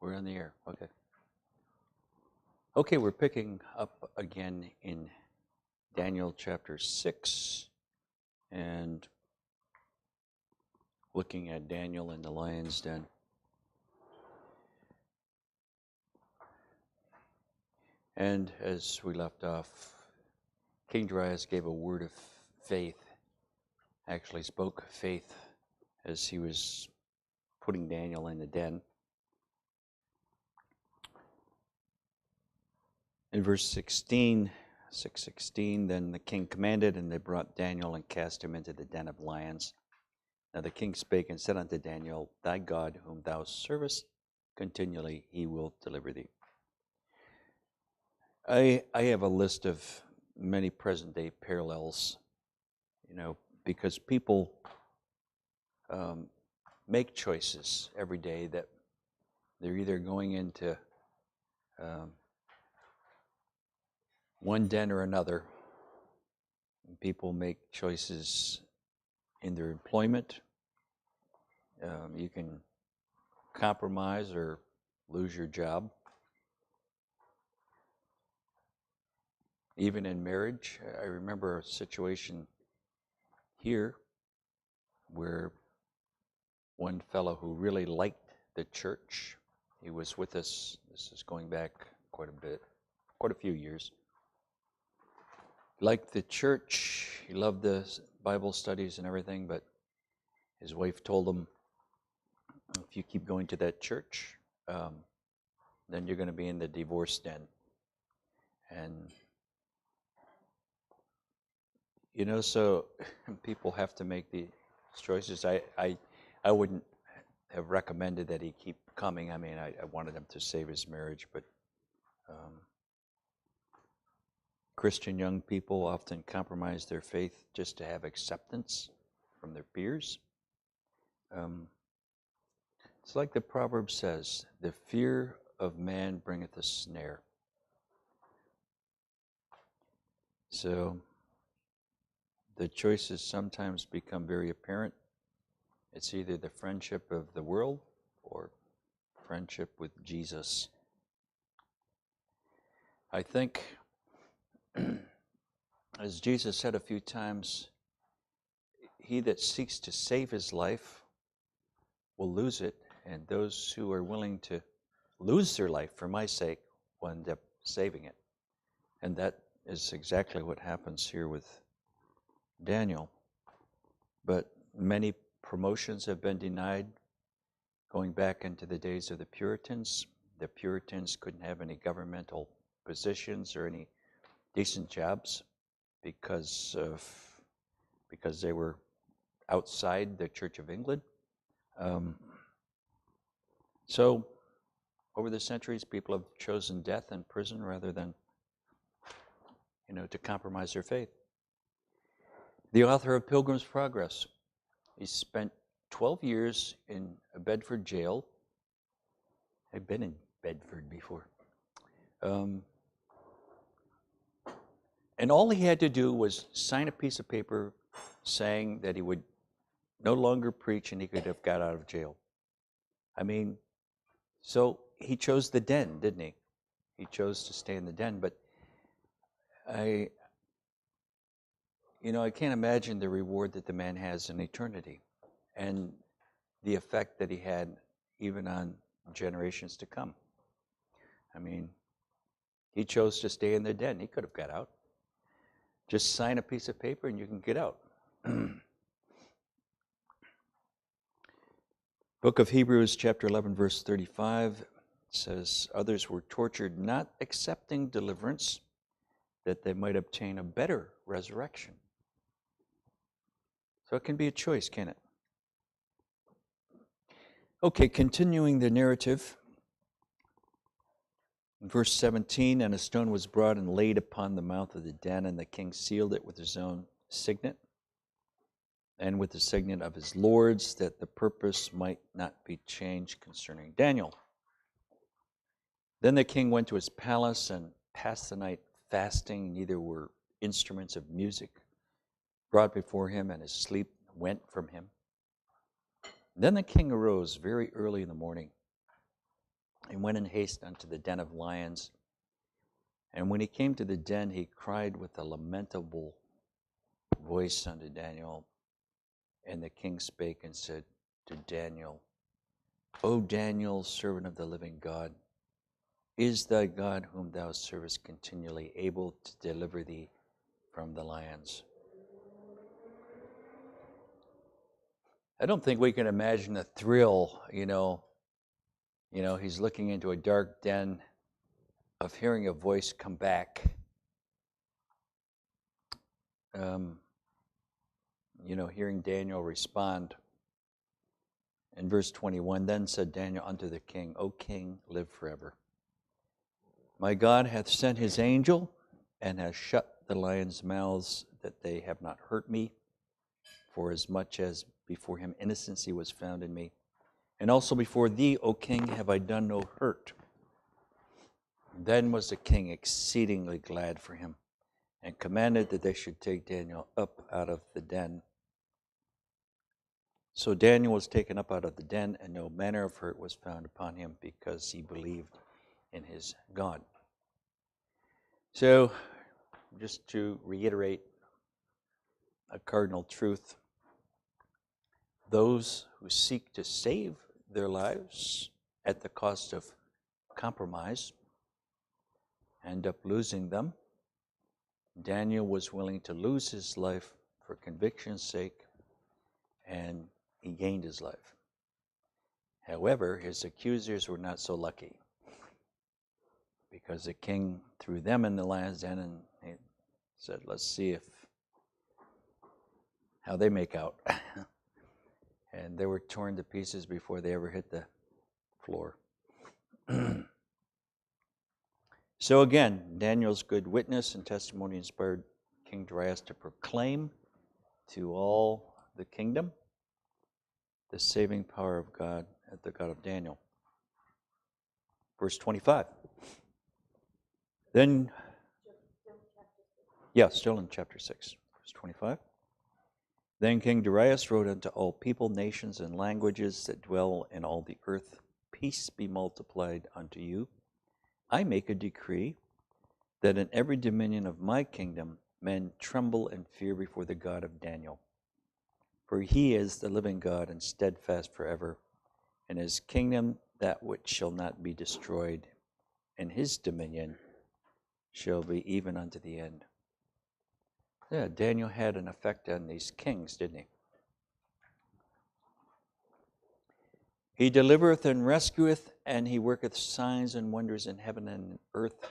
We're on the air. Okay. Okay, we're picking up again in Daniel chapter 6 and looking at Daniel in the lion's den. And as we left off, King Darius gave a word of faith, actually spoke faith as he was putting Daniel in the den. In verse 16, 6:16, then the king commanded, and they brought Daniel and cast him into the den of lions. Now the king spake and said unto Daniel, Thy God, whom thou servest continually, he will deliver thee. I have a list of many present-day parallels, because people make choices every day that they're either going into one den or another. People make choices in their employment. You can compromise or lose your job. Even in marriage, I remember a situation here where one fellow who really liked the church, he was with us, this is going back quite a few years, liked the church, he loved the Bible studies and everything, but his wife told him, if you keep going to that church, then you're going to be in the divorce den. And so people have to make these choices. I wouldn't have recommended that he keep coming. I mean, I wanted him to save his marriage, but Christian young people often compromise their faith just to have acceptance from their peers. It's like the proverb says, the fear of man bringeth a snare. So the choices sometimes become very apparent. It's either the friendship of the world or friendship with Jesus. I think, as Jesus said a few times, he that seeks to save his life will lose it, and those who are willing to lose their life for my sake will end up saving it. And that is exactly what happens here with Daniel. But many promotions have been denied. Going back into the days of the Puritans couldn't have any governmental positions or any decent jobs because they were outside the Church of England. So over the centuries, people have chosen death and prison rather than to compromise their faith. The author of Pilgrim's Progress, he spent 12 years in a Bedford jail. I've been in Bedford before. And all he had to do was sign a piece of paper saying that he would no longer preach and he could have got out of jail. I mean, so he chose the den, didn't he? He chose to stay in the den, but I can't imagine the reward that the man has in eternity and the effect that he had even on generations to come. I mean, he chose to stay in the den. He could have got out. Just sign a piece of paper and you can get out. Book of Hebrews, chapter 11, verse 35 says, others were tortured, not accepting deliverance, that they might obtain a better resurrection. So it can be a choice, can it? Okay, continuing the narrative. In verse 17, and a stone was brought and laid upon the mouth of the den, and the king sealed it with his own signet and with the signet of his lords, that the purpose might not be changed concerning Daniel. Then the king went to his palace and passed the night fasting. Neither were instruments of music brought before him, and his sleep went from him. Then the king arose very early in the morning He went in haste unto the den of lions. And when he came to the den, he cried with a lamentable voice unto Daniel. And the king spake and said to Daniel, O Daniel, servant of the living God, is thy God whom thou servest continually able to deliver thee from the lions? I don't think we can imagine the thrill, he's looking into a dark den of hearing a voice come back. Hearing Daniel respond. In verse 21, then said Daniel unto the king, O king, live forever. My God hath sent his angel, and hath shut the lions' mouths, that they have not hurt me, for as much as before him innocency was found in me. And also before thee, O king, have I done no hurt. Then was the king exceedingly glad for him, and commanded that they should take Daniel up out of the den. So Daniel was taken up out of the den, and no manner of hurt was found upon him, because he believed in his God. So, just to reiterate a cardinal truth, those who seek to save their lives at the cost of compromise end up losing them. Daniel was willing to lose his life for conviction's sake, and he gained his life. However, his accusers were not so lucky, because the king threw them in the lion's den and he said, let's see how they make out. And they were torn to pieces before they ever hit the floor. So again, Daniel's good witness and testimony inspired King Darius to proclaim to all the kingdom the saving power of God, the God of Daniel. Verse 25. Then, still in chapter 6, verse 25. Then King Darius wrote unto all people, nations, and languages that dwell in all the earth, peace be multiplied unto you. I make a decree that in every dominion of my kingdom men tremble and fear before the God of Daniel. For he is the living God and steadfast forever, and his kingdom that which shall not be destroyed, and his dominion shall be even unto the end. Yeah, Daniel had an effect on these kings, didn't he? He delivereth and rescueth, and he worketh signs and wonders in heaven and in earth,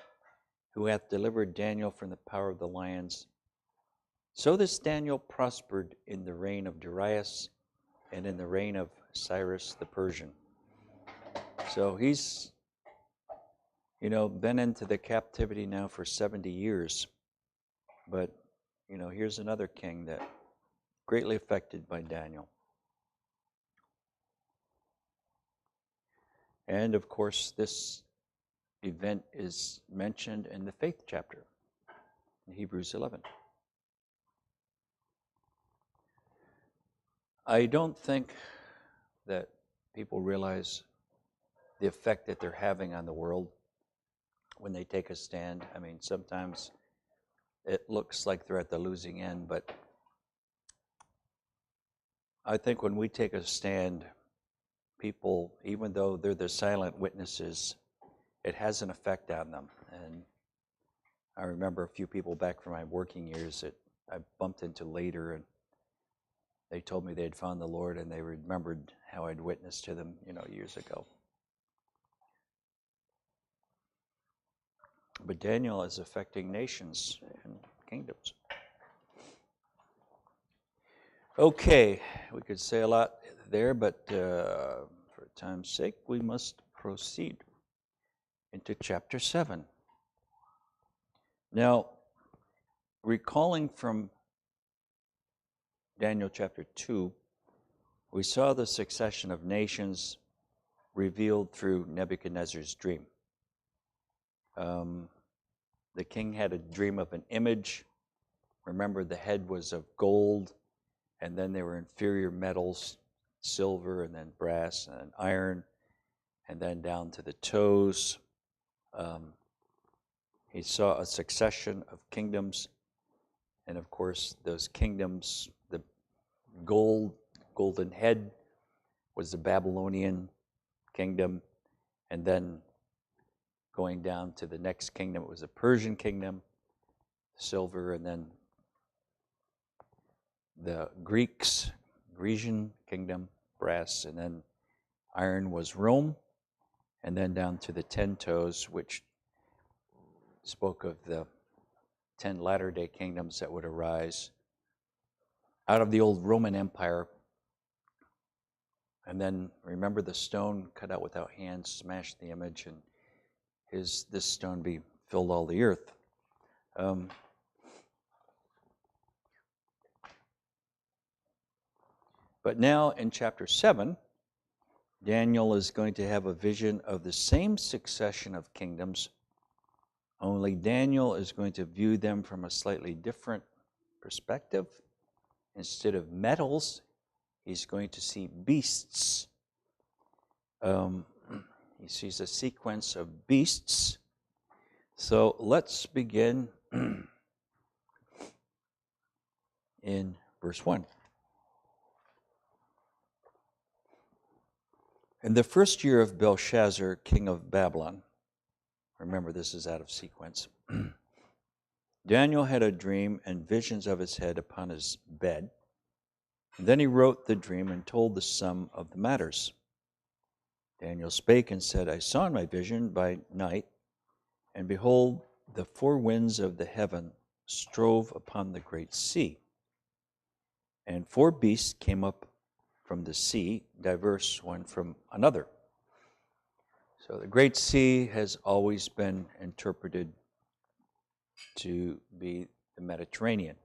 who hath delivered Daniel from the power of the lions. So this Daniel prospered in the reign of Darius and in the reign of Cyrus the Persian. So he's, been into the captivity now for 70 years. But, here's another king that greatly affected by Daniel. And, of course, this event is mentioned in the faith chapter, in Hebrews 11. I don't think that people realize the effect that they're having on the world when they take a stand. I mean, sometimes it looks like they're at the losing end, but I think when we take a stand, people, even though they're the silent witnesses, it has an effect on them. And I remember a few people back from my working years that I bumped into later, and they told me they'd found the Lord, and they remembered how I'd witnessed to them, years ago. But Daniel is affecting nations and kingdoms. Okay, we could say a lot there, but for time's sake, we must proceed into chapter 7. Now, recalling from Daniel chapter 2, we saw the succession of nations revealed through Nebuchadnezzar's dream. The king had a dream of an image. Remember, the head was of gold, and then there were inferior metals, silver, and then brass, and iron. and then down to the toes. He saw a succession of kingdoms, and of course those kingdoms, the golden head was the Babylonian kingdom, and then going down to the next kingdom, it was the Persian kingdom, silver, and then the Grecian kingdom, brass, and then iron was Rome, and then down to the 10 toes, which spoke of the 10 latter-day kingdoms that would arise out of the old Roman Empire. And then remember the stone cut out without hands smashed the image, and this stone be filled all the earth. But now in chapter 7, Daniel is going to have a vision of the same succession of kingdoms, only Daniel is going to view them from a slightly different perspective. Instead of metals, he's going to see beasts. He sees a sequence of beasts. So let's begin in verse 1. In the first year of Belshazzar, king of Babylon, remember this is out of sequence, Daniel had a dream and visions of his head upon his bed. And then he wrote the dream and told the sum of the matters. Daniel spake and said, I saw in my vision by night, and behold, the four winds of the heaven strove upon the great sea. And four beasts came up from the sea, diverse one from another. So the great sea has always been interpreted to be the Mediterranean.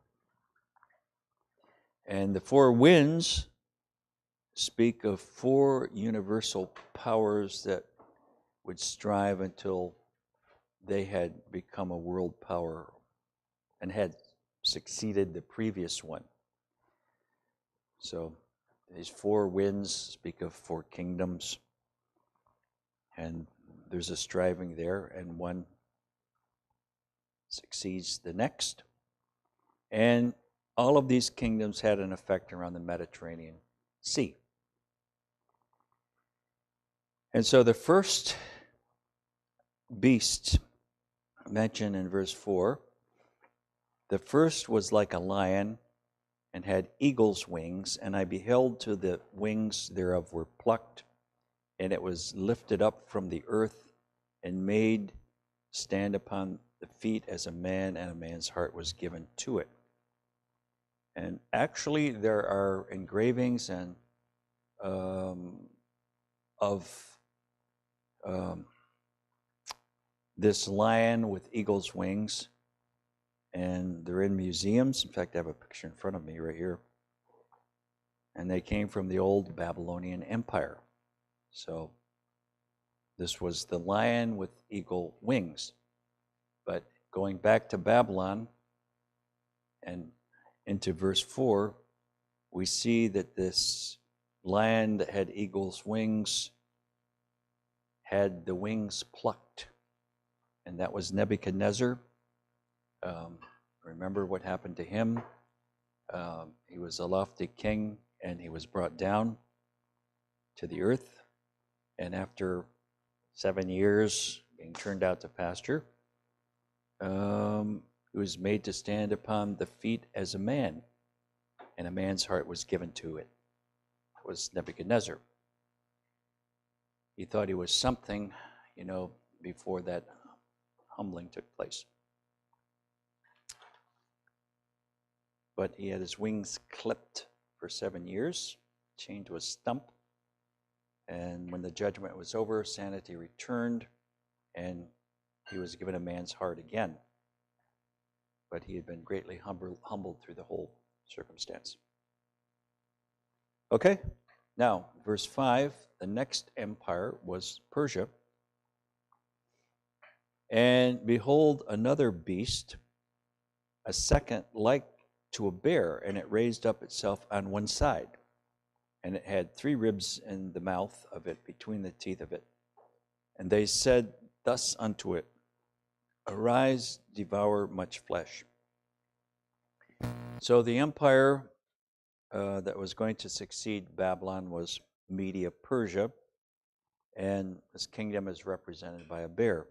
And the four winds speak of four universal powers that would strive until they had become a world power and had succeeded the previous one. So these four winds speak of four kingdoms, and there's a striving there, and one succeeds the next. And all of these kingdoms had an effect around the Mediterranean Sea. And so the first beast mentioned in verse 4, the first was like a lion and had eagle's wings, and I beheld till the wings thereof were plucked, and it was lifted up from the earth and made stand upon the feet as a man, and a man's heart was given to it. And actually there are engravings and of this lion with eagle's wings, and they're in museums. In fact, I have a picture in front of me right here. And they came from the old Babylonian Empire. So this was the lion with eagle wings. But going back to Babylon and into verse 4, we see that this lion that had eagle's wings had the wings plucked. And that was Nebuchadnezzar. Remember what happened to him. He was a lofty king, and he was brought down to the earth. And after 7 years being turned out to pasture, he was made to stand upon the feet as a man, and a man's heart was given to it. It was Nebuchadnezzar. He thought he was something, before that humbling took place. But he had his wings clipped for 7 years, chained to a stump. And when the judgment was over, sanity returned, and he was given a man's heart again. But he had been greatly humbled through the whole circumstance. Okay, now, verse 5, the next empire was Persia. And behold, another beast, a second like to a bear, and it raised up itself on one side. And it had 3 ribs in the mouth of it, between the teeth of it. And they said thus unto it, Arise, devour much flesh. So the empire that was going to succeed Babylon was Media Persia, and this kingdom is represented by a bear.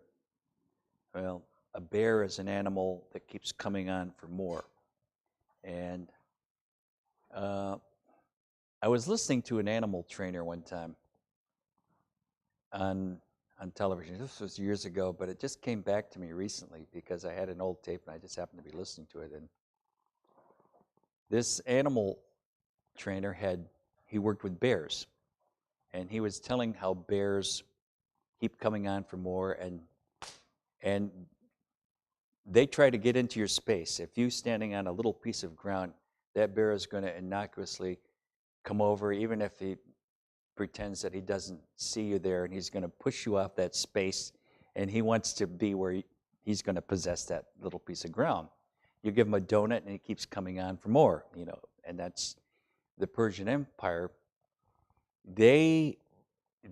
Well, a bear is an animal that keeps coming on for more. And I was listening to an animal trainer one time on television. This was years ago, but it just came back to me recently because I had an old tape and I just happened to be listening to it. And this animal trainer he worked with bears, and he was telling how bears keep coming on for more, and they try to get into your space. If you're standing on a little piece of ground, that bear is going to innocuously come over, even if he pretends that he doesn't see you there, and he's going to push you off that space, and he wants to be where he's going to possess that little piece of ground. You give him a donut, and he keeps coming on for more, and that's the Persian Empire. They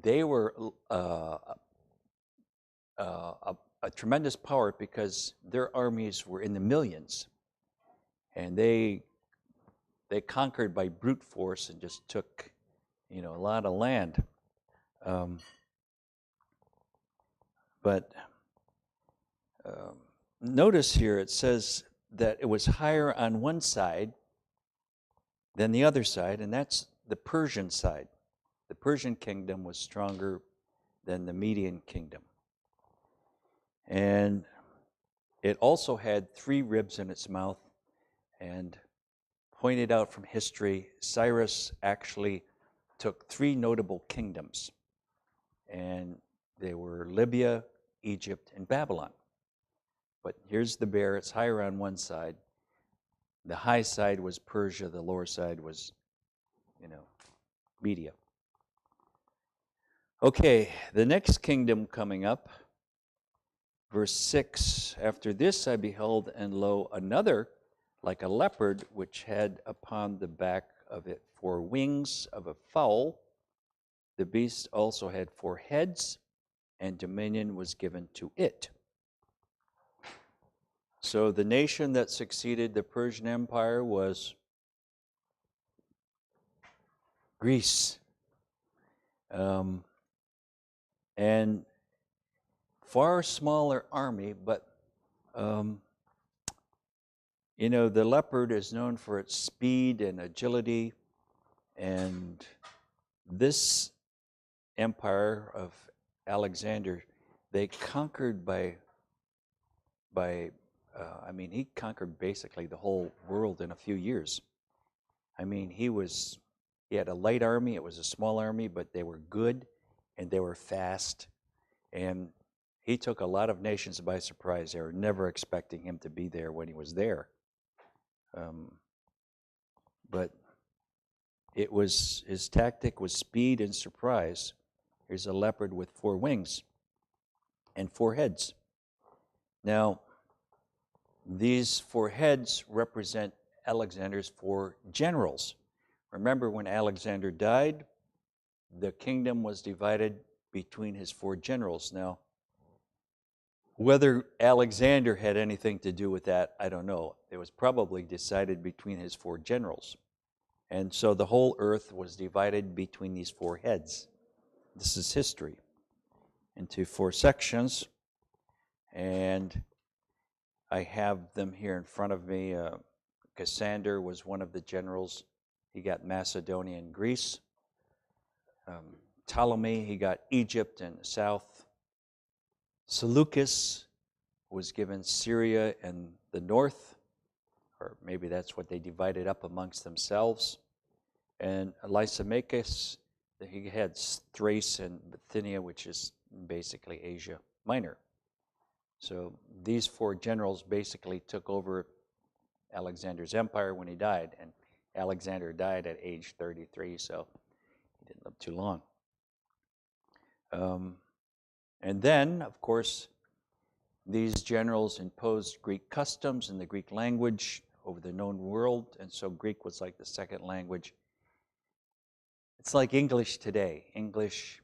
were a tremendous power because their armies were in the millions, and they conquered by brute force and just took a lot of land. But notice here it says that it was higher on one side than the other side, and that's the Persian side. The Persian kingdom was stronger than the Median kingdom. And it also had 3 ribs in its mouth, and pointed out from history, Cyrus actually took 3 notable kingdoms, and they were Libya, Egypt, and Babylon. But here's the bear. It's higher on one side. The high side was Persia. The lower side was, Media. Okay, the next kingdom coming up, verse 6, After this I beheld, and lo, another, like a leopard, which had upon the back of it 4 wings of a fowl. The beast also had 4 heads, and dominion was given to it. So the nation that succeeded the Persian Empire was Greece. And far smaller army, but the leopard is known for its speed and agility, and this empire of Alexander, they conquered he conquered basically the whole world in a few years. He had a light army. It was a small army, but they were good and they were fast. And he took a lot of nations by surprise. They were never expecting him to be there when he was there. But his tactic was speed and surprise. Here's a leopard with 4 wings and 4 heads. Now, these 4 heads represent Alexander's 4 generals. Remember, when Alexander died, the kingdom was divided between his 4 generals. Now, whether Alexander had anything to do with that, I don't know. It was probably decided between his 4 generals. And so the whole earth was divided between these 4 heads. This is history, into 4 sections. And I have them here in front of me. Cassander was one of the generals. He got Macedonia and Greece. Ptolemy, he got Egypt and the south. Seleucus was given Syria and the north, or maybe that's what they divided up amongst themselves. And Lysimachus, he had Thrace and Bithynia, which is basically Asia Minor. So these 4 generals basically took over Alexander's empire when he died, and Alexander died at age 33, so he didn't live too long. And then, of course, these generals imposed Greek customs and the Greek language over the known world, and so Greek was like the second language. It's like English today. English,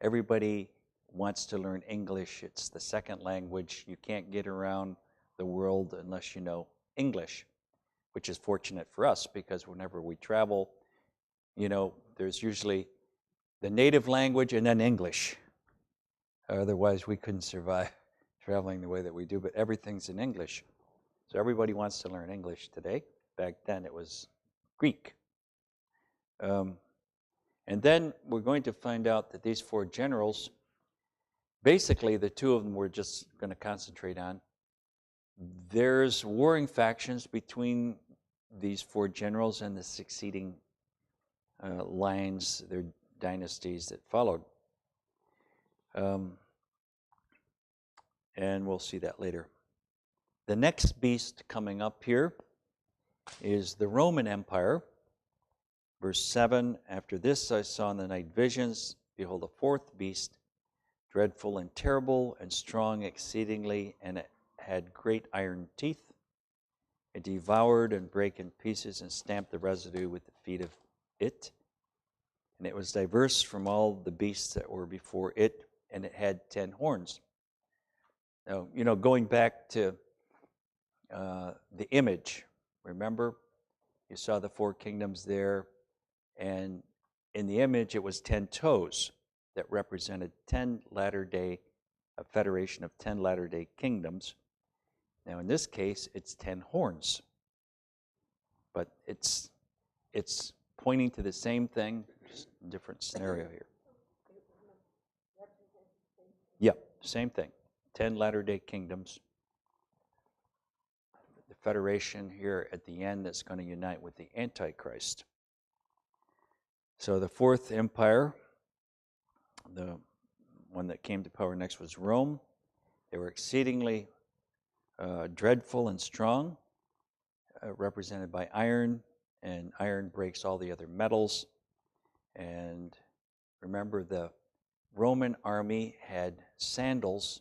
everybody wants to learn English. It's the second language. You can't get around the world unless you know English, which is fortunate for us because whenever we travel, there's usually the native language and then English. Otherwise, we couldn't survive traveling the way that we do, but everything's in English. So everybody wants to learn English today. Back then, it was Greek. And then we're going to find out that these four generals, basically the two of them we're just going to concentrate on. There's warring factions between these four generals and the succeeding lines, their dynasties that followed. And we'll see that later. The next beast coming up here is the Roman Empire. Verse 7, after this I saw in the night visions, behold, a fourth beast, dreadful and terrible and strong exceedingly, and it had great iron teeth. It devoured and brake in pieces and stamped the residue with the feet of it. And it was diverse from all the beasts that were before it, and it had 10 horns. Now, going back to the image, remember? You saw the four kingdoms there, and in the image it was 10 toes that represented 10 latter-day, a federation of 10 latter-day kingdoms. Now, in this case, it's 10 horns. But it's pointing to the same thing, just a different scenario here. Yep, same thing. 10 latter-day kingdoms. The federation here at the end that's going to unite with the Antichrist. So the fourth empire, the one that came to power next was Rome. They were exceedingly dreadful and strong, represented by iron, and iron breaks all the other metals. And remember, the Roman army had sandals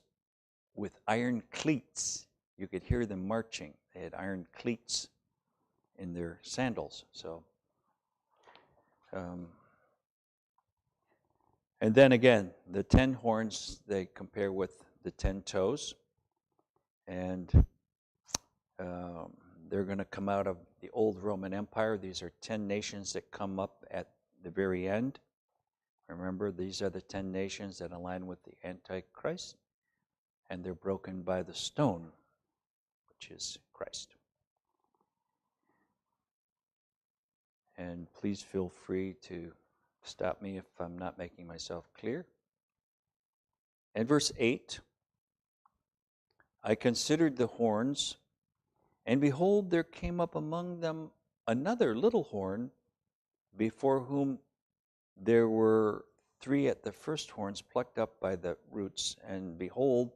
with iron cleats. You could hear them marching. They had iron cleats in their sandals. So, and then again, the 10 horns, they compare with the 10 toes. And they're going to come out of the old Roman Empire. These are 10 nations that come up at the very end. Remember, these are the 10 nations that align with the Antichrist, and they're broken by the stone, which is Christ. And please feel free to stop me if I'm not making myself clear. And verse 8, I considered the horns, and behold, there came up among them another little horn, before whom there were 3 at the first horns plucked up by the roots. And behold,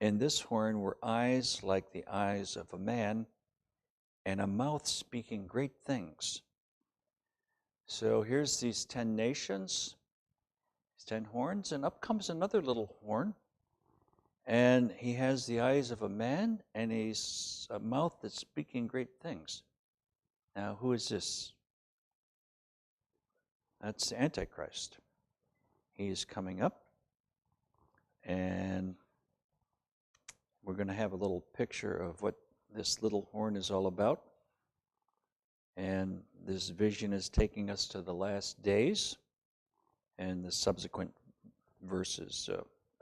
in this horn were eyes like the eyes of a man, and a mouth speaking great things. So here's these 10 nations, these 10 horns, and up comes another little horn. And he has the eyes of a man, and he's a mouth that's speaking great things. Now, who is this? That's the Antichrist. He is coming up, and we're going to have a little picture of what this little horn is all about. And this vision is taking us to the last days, and the subsequent verses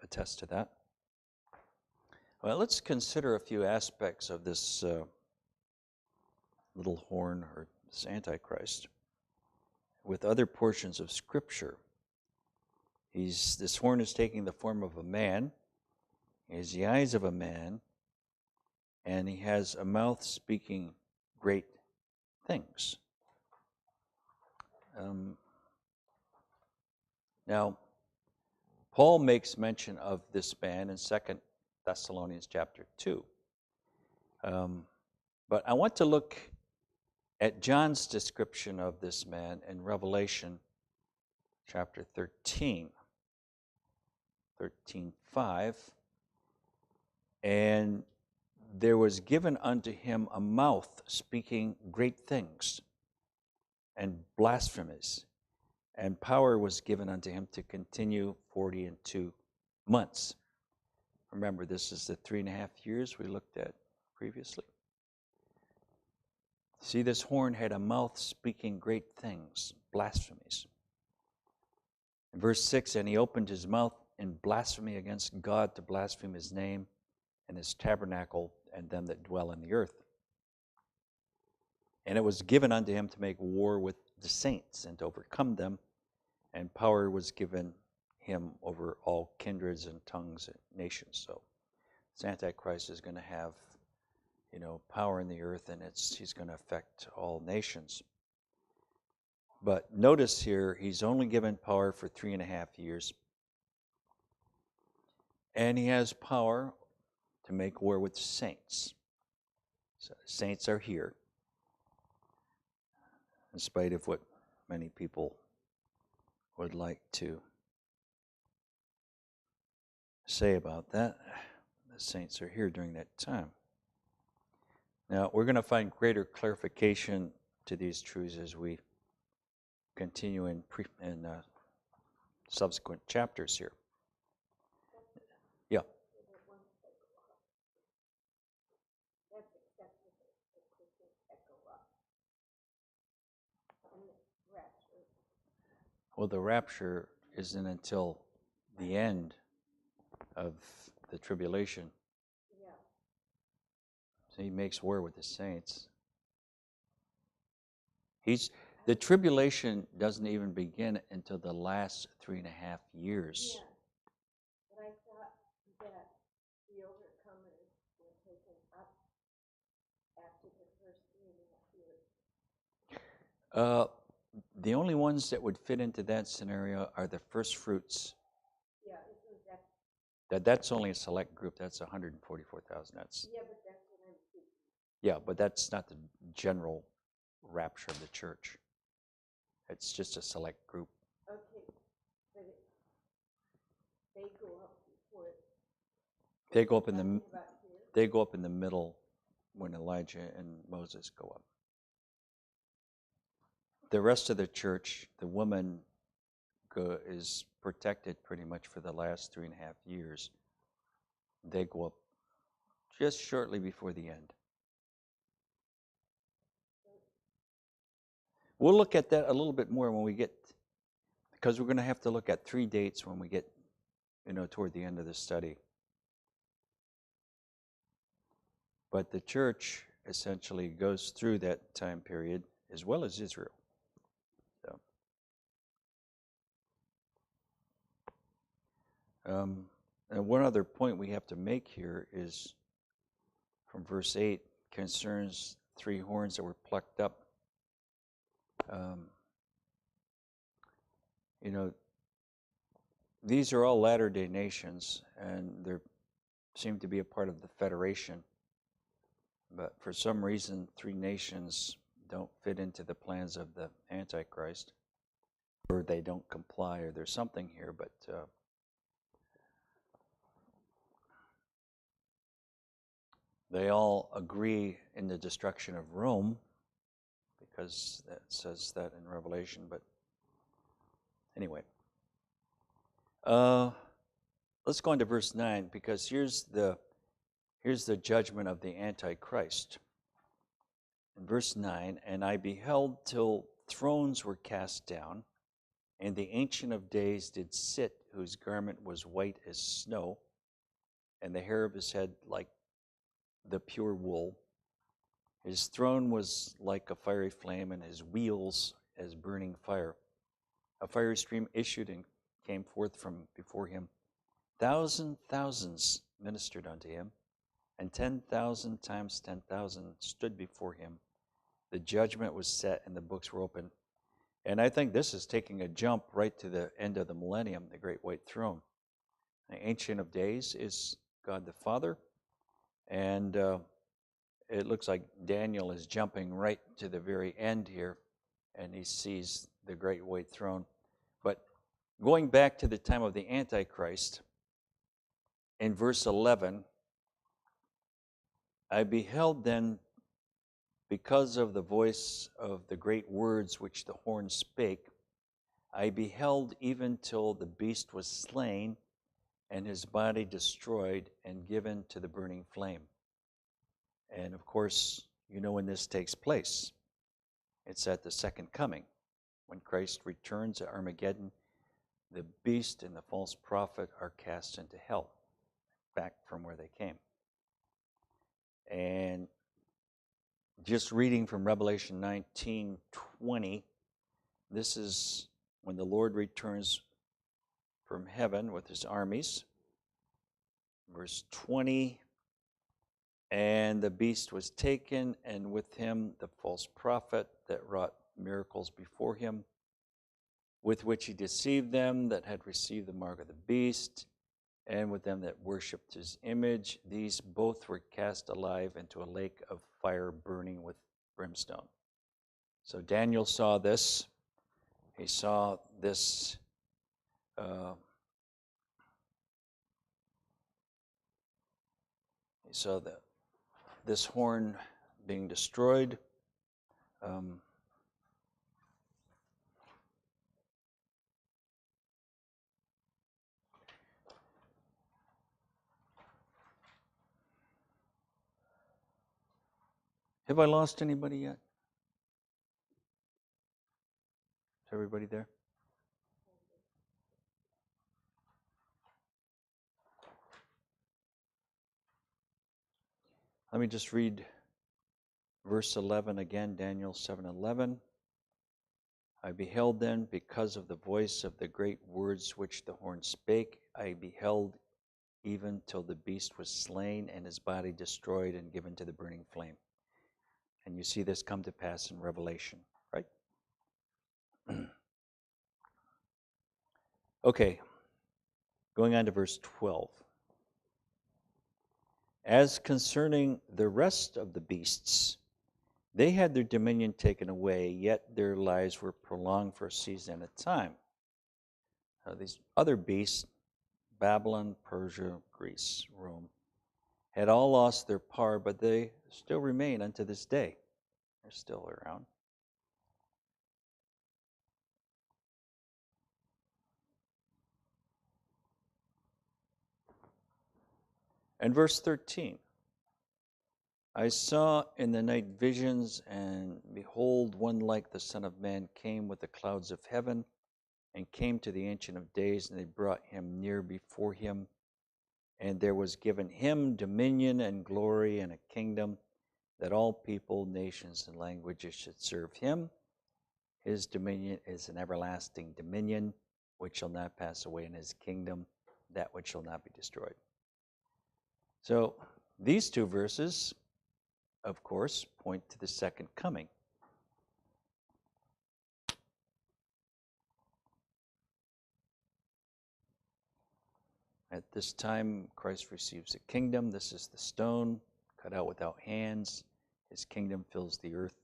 attest to that. Well, let's consider a few aspects of this little horn, or this Antichrist, with other portions of Scripture. This horn is taking the form of a man. He has the eyes of a man, and he has a mouth speaking great things. Now, Paul makes mention of this man in 2 Thessalonians chapter 2. But I want to look at John's description of this man in Revelation chapter 13:5. And there was given unto him a mouth speaking great things and blasphemies, and power was given unto him to continue 42 months. Remember, this is the 3.5 years we looked at previously. See, this horn had a mouth speaking great things, blasphemies. In verse 6, and he opened his mouth in blasphemy against God to blaspheme his name and his tabernacle and them that dwell in the earth. And it was given unto him to make war with the saints and to overcome them, and power was given him over all kindreds and tongues and nations. So this Antichrist is going to have, power in the earth, and he's going to affect all nations. But notice here, he's only given power for 3.5 years. And he has power to make war with the saints. So the saints are here, in spite of what many people would like to say about that. The saints are here during that time. Now, we're going to find greater clarification to these truths as we continue in subsequent chapters here. Yeah. Well, the rapture isn't until the end of the tribulation. So he makes war with the saints. The tribulation doesn't even begin until the last 3.5 years. Yeah. But I thought that the overcomers were taken up after the first 3.5 years. The only ones that would fit into that scenario are the first fruits. Yeah, isn't that? That's only a select group. That's 144,000. Yeah, but that's what I'm thinking. Yeah, but that's not the general rapture of the church. It's just a select group. Okay, but they go up before it. They go up in the middle when Elijah and Moses go up. The rest of the church, the woman is protected pretty much for the last 3.5 years. They go up just shortly before the end. We'll look at that a little bit more when we get, because we're going to have to look at 3 dates when we get, toward the end of the study. But the church essentially goes through that time period as well as Israel. And one other point we have to make here is from verse 8 concerns 3 horns that were plucked up. These are all Latter-day nations, and they seem to be a part of the Federation. But for some reason, 3 nations don't fit into the plans of the Antichrist, or they don't comply, or there's something here, but they all agree in the destruction of Rome, because that says that in Revelation. But anyway, let's go on to verse 9, because here's the judgment of the Antichrist. In verse 9, and I beheld till thrones were cast down, and the Ancient of Days did sit, whose garment was white as snow, and the hair of his head like the pure wool. His throne was like a fiery flame, and his wheels as burning fire. A fiery stream issued and came forth from before him. Thousands ministered unto him, and 10,000 times 10,000 stood before him. The judgment was set, and the books were opened. And I think this is taking a jump right to the end of the millennium, the great white throne. The Ancient of Days is God the Father, and it looks like Daniel is jumping right to the very end here, and he sees the great white throne. But going back to the time of the Antichrist, in verse 11, I beheld then, because of the voice of the great words which the horn spake, I beheld even till the beast was slain, and his body destroyed and given to the burning flame. And of course, you know when this takes place. It's at the second coming. When Christ returns at Armageddon, the beast and the false prophet are cast into hell, back from where they came. And just reading from Revelation 19:20, this is when the Lord returns from heaven with his armies. Verse 20, and the beast was taken, and with him the false prophet that wrought miracles before him, with which he deceived them that had received the mark of the beast, and with them that worshipped his image. These both were cast alive into a lake of fire burning with brimstone. So Daniel saw this. He saw this this horn being destroyed. Have I lost anybody yet? Is everybody there? Let me just read verse 11 again, Daniel 7:11. I beheld then, because of the voice of the great words which the horn spake, I beheld even till the beast was slain and his body destroyed and given to the burning flame. And you see this come to pass in Revelation, right? Okay, going on to verse 12. As concerning the rest of the beasts, they had their dominion taken away, yet their lives were prolonged for a season at a time. These other beasts, Babylon, Persia, Greece, Rome, had all lost their power, but they still remain unto this day. They're still around. And verse 13, I saw in the night visions, and behold, one like the Son of Man came with the clouds of heaven, and came to the Ancient of Days, and they brought him near before him. And there was given him dominion and glory and a kingdom, that all people, nations, and languages should serve him. His dominion is an everlasting dominion, which shall not pass away, in his kingdom, that which shall not be destroyed. So these two verses, of course, point to the second coming. At this time, Christ receives a kingdom. This is the stone, cut out without hands. His kingdom fills the earth.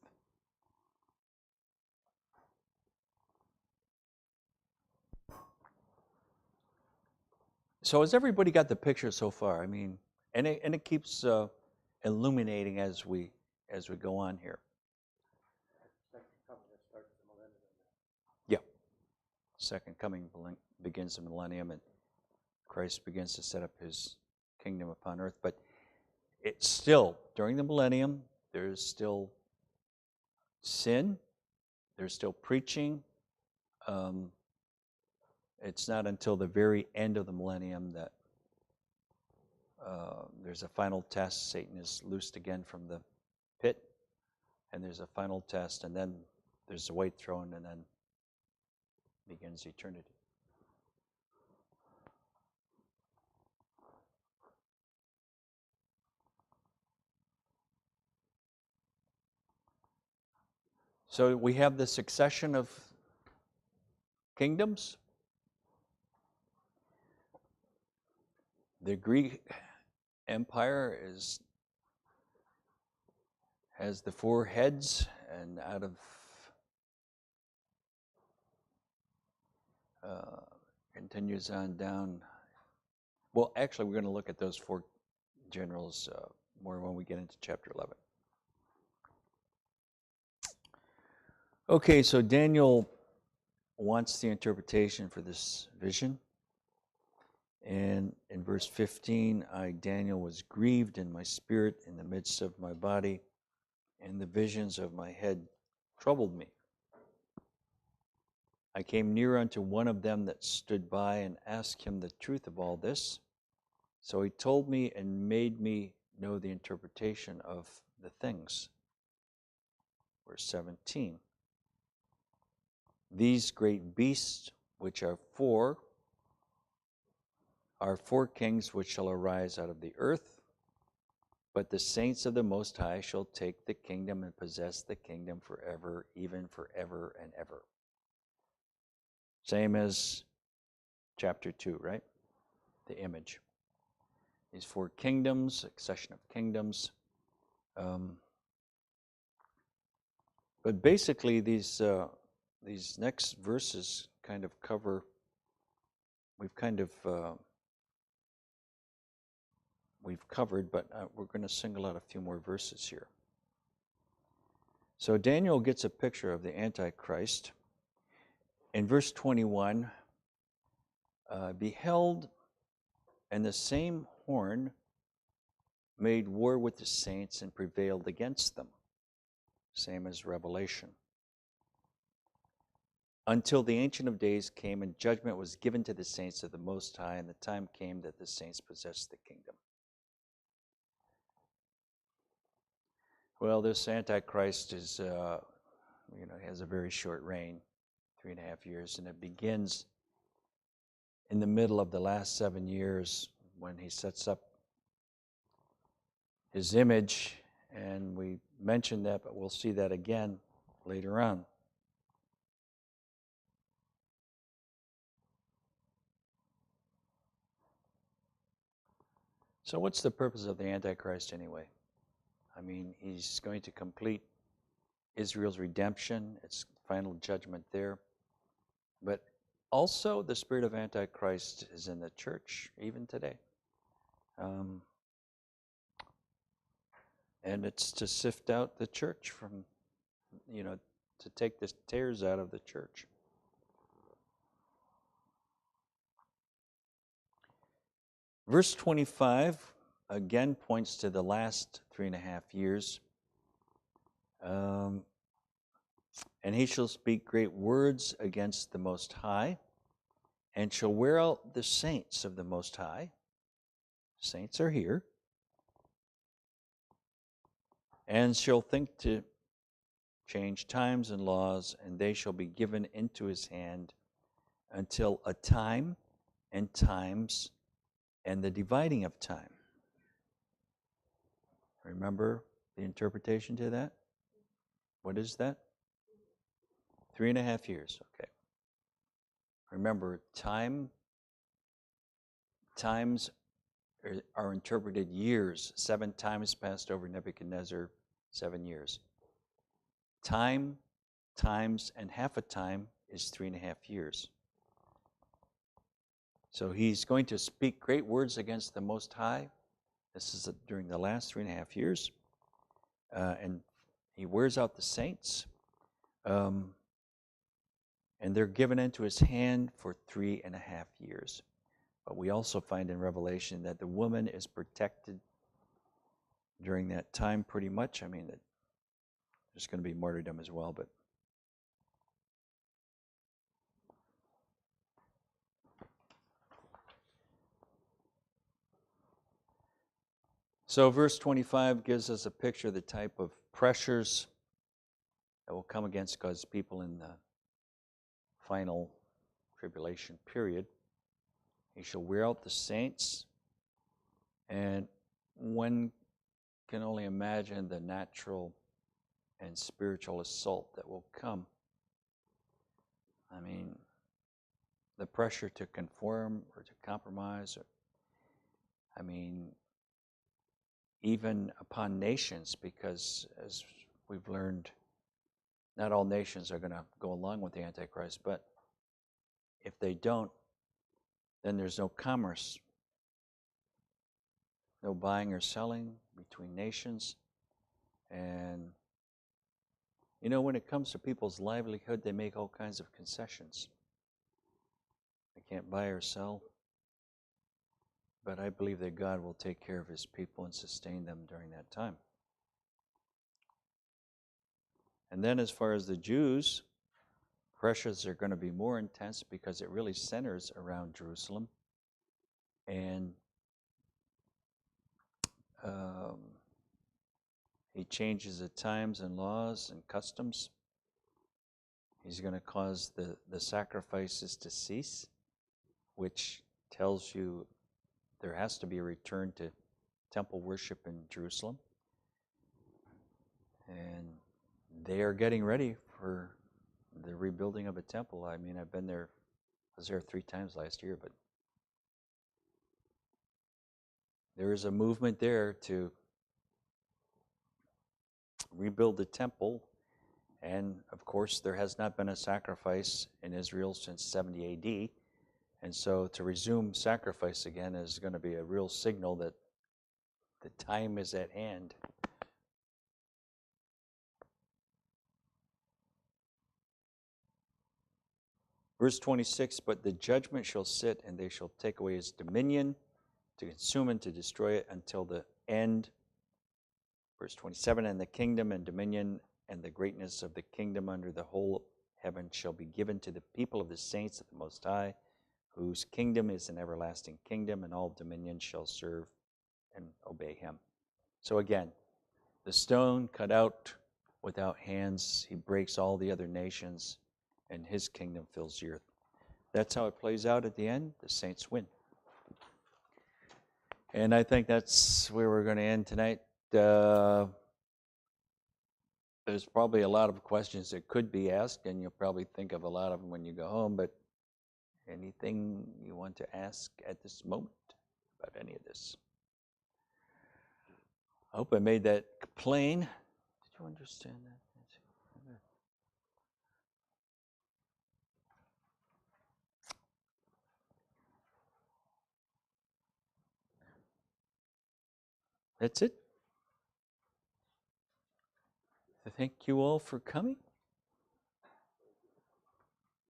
So has everybody got the picture so far? I mean, and it keeps illuminating as we go on here. Yeah. Second coming begins the millennium, and Christ begins to set up his kingdom upon earth. But it's still, during the millennium, there's still sin, there's still preaching. It's not until the very end of the millennium that there's a final test. Satan is loosed again from the pit, and there's a final test, and then there's the white throne, and then begins eternity. So we have the succession of kingdoms. The Greek Empire has the four heads, and out of continues on down. Well, actually, we're going to look at those four generals more when we get into chapter 11. Okay, so Daniel wants the interpretation for this vision, And in verse 15, I, Daniel, was grieved in my spirit in the midst of my body, and the visions of my head troubled me. I came near unto one of them that stood by and asked him the truth of all this. So he told me and made me know the interpretation of the things. Verse 17. These great beasts, which are four kings which shall arise out of the earth, but the saints of the Most High shall take the kingdom and possess the kingdom forever, even forever and ever. Same as chapter 2, right? The image. These four kingdoms, succession of kingdoms. But basically, these next verses kind of cover. We've covered, but we're going to single out a few more verses here. So Daniel gets a picture of the Antichrist. In verse 21, beheld, and the same horn made war with the saints and prevailed against them. Same as Revelation. Until the Ancient of Days came and judgment was given to the saints of the Most High, and the time came that the saints possessed the kingdom. Well, this Antichrist is, has a very short reign, 3.5 years, and it begins in the middle of the last 7 years when he sets up his image, and we mentioned that, but we'll see that again later on. So what's the purpose of the Antichrist anyway? I mean, he's going to complete Israel's redemption, its final judgment there. But also the spirit of Antichrist is in the church, even today. And it's to sift out the church from, to take the tares out of the church. Verse 25 again points to the last 3.5 years. And he shall speak great words against the Most High, and shall wear out the saints of the Most High. Saints are here. And shall think to change times and laws, and they shall be given into his hand until a time and times and the dividing of time. Remember the interpretation to that? What is that? 3.5 years, okay. Remember, times are interpreted years. 7 times passed over Nebuchadnezzar, 7 years. Time, times, and half a time is 3.5 years. So he's going to speak great words against the Most High. This is during the last 3.5 years. And he wears out the saints. And they're given into his hand for 3.5 years. But we also find in Revelation that the woman is protected during that time pretty much. I mean, there's going to be martyrdom as well, but so verse 25 gives us a picture of the type of pressures that will come against God's people in the final tribulation period. He shall wear out the saints, and one can only imagine the natural and spiritual assault that will come. I mean, the pressure to conform or to compromise, even upon nations, because as we've learned, not all nations are going to go along with the Antichrist, but if they don't, then there's no commerce, no buying or selling between nations. And, when it comes to people's livelihood, they make all kinds of concessions. They can't buy or sell. But I believe that God will take care of his people and sustain them during that time. And then as far as the Jews, pressures are going to be more intense because it really centers around Jerusalem. And he changes the times and laws and customs. He's going to cause the sacrifices to cease, which tells you there has to be a return to temple worship in Jerusalem. And they are getting ready for the rebuilding of a temple. I mean, I've been there, I was there 3 times last year, but there is a movement there to rebuild the temple. And of course, there has not been a sacrifice in Israel since 70 AD. And so to resume sacrifice again is going to be a real signal that the time is at hand. Verse 26, but the judgment shall sit, and they shall take away his dominion, to consume and to destroy it until the end. Verse 27, and the kingdom and dominion and the greatness of the kingdom under the whole heaven shall be given to the people of the saints of the Most High, whose kingdom is an everlasting kingdom, and all dominion shall serve and obey him. So again, the stone cut out without hands, he breaks all the other nations, and his kingdom fills the earth. That's how it plays out at the end. The saints win. And I think that's where we're going to end tonight. There's probably a lot of questions that could be asked, and you'll probably think of a lot of them when you go home, but anything you want to ask at this moment about any of this? I hope I made that plain. Did you understand that? That's it. Thank you all for coming.